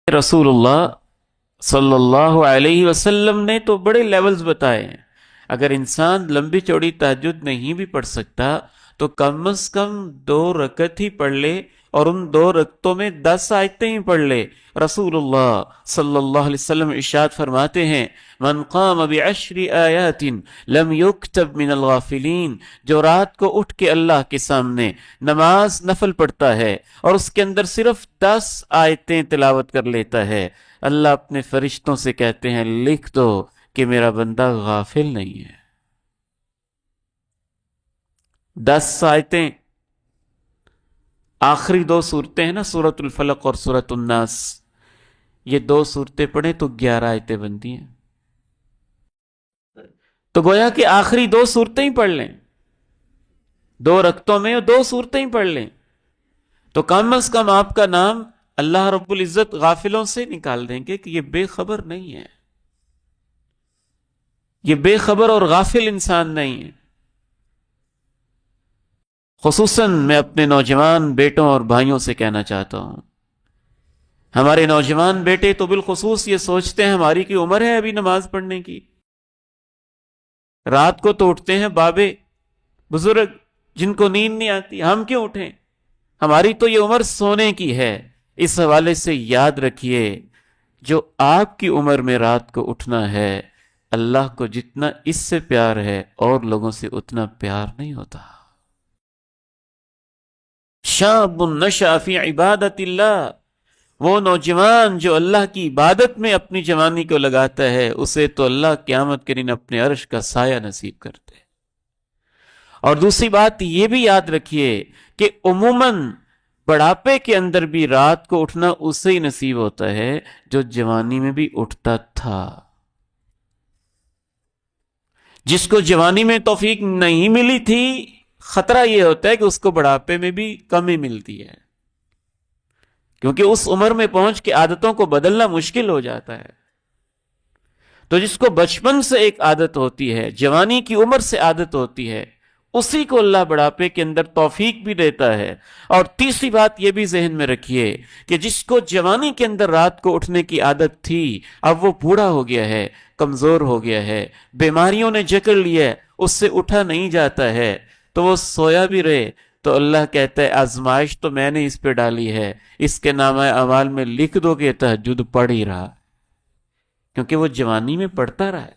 رسول اللہ صلی اللہ علیہ وسلم نے تو بڑے لیولز بتائے ہیں. اگر انسان لمبی چوڑی تہجد نہیں بھی پڑھ سکتا تو کم از کم 2 رکعت ہی پڑھ لے، اور ان 2 رکعتوں میں 10 آیتیں ہی پڑھ لے. رسول اللہ صلی اللہ علیہ وسلم ارشاد فرماتے ہیں من قام ب10 آیات لم یکتب من الغافلین، جو رات کو اٹھ کے اللہ کے سامنے نماز نفل پڑھتا ہے اور اس کے اندر صرف 10 آیتیں تلاوت کر لیتا ہے، اللہ اپنے فرشتوں سے کہتے ہیں لکھ دو کہ میرا بندہ غافل نہیں ہے. 10 آیتیں. آخری 2 صورتیں ہیں نا، سورۃ الفلق اور سورۃ الناس، یہ 2 صورتیں پڑھیں تو 11 آیتیں بنتی ہیں. تو گویا کہ آخری 2 صورتیں ہی پڑھ لیں، 2 رکعتوں میں 2 صورتیں ہی پڑھ لیں، تو کم از کم آپ کا نام اللہ رب العزت غافلوں سے نکال دیں گے کہ یہ بے خبر نہیں ہے، یہ بے خبر اور غافل انسان نہیں ہے. خصوصاً میں اپنے نوجوان بیٹوں اور بھائیوں سے کہنا چاہتا ہوں، ہمارے نوجوان بیٹے تو بالخصوص یہ سوچتے ہیں ہماری کی عمر ہے ابھی نماز پڑھنے کی. رات کو تو اٹھتے ہیں بابے بزرگ جن کو نیند نہیں آتی، ہم کیوں اٹھیں، ہماری تو یہ عمر سونے کی ہے. اس حوالے سے یاد رکھیے جو آپ کی عمر میں رات کو اٹھنا ہے، اللہ کو جتنا اس سے پیار ہے اور لوگوں سے اتنا پیار نہیں ہوتا. شاب نشأ فی عبادت اللہ، وہ نوجوان جو اللہ کی عبادت میں اپنی جوانی کو لگاتا ہے اسے تو اللہ قیامت کے دن اپنے عرش کا سایہ نصیب کرتے ہیں. اور دوسری بات یہ بھی یاد رکھیے کہ عموماً بڑھاپے کے اندر بھی رات کو اٹھنا اسے ہی نصیب ہوتا ہے جو جوانی میں بھی اٹھتا تھا. جس کو جوانی میں توفیق نہیں ملی تھی، خطرہ یہ ہوتا ہے کہ اس کو بڑھاپے میں بھی کمی ملتی ہے، کیونکہ اس عمر میں پہنچ کے عادتوں کو بدلنا مشکل ہو جاتا ہے. تو جس کو بچپن سے ایک عادت ہوتی ہے، جوانی کی عمر سے عادت ہوتی ہے، اسی کو اللہ بڑھاپے کے اندر توفیق بھی دیتا ہے. اور تیسری بات یہ بھی ذہن میں رکھیے کہ جس کو جوانی کے اندر رات کو اٹھنے کی عادت تھی، اب وہ بوڑھا ہو گیا ہے، کمزور ہو گیا ہے، بیماریوں نے جکڑ لیا، اس سے اٹھا نہیں جاتا ہے، تو وہ سویا بھی رہے تو اللہ کہتا ہے آزمائش تو میں نے اس پہ ڈالی ہے، اس کے نامہ اعمال میں لکھ دو کہ تہجد پڑھ ہی رہا، کیونکہ وہ جوانی میں پڑھتا رہا ہے.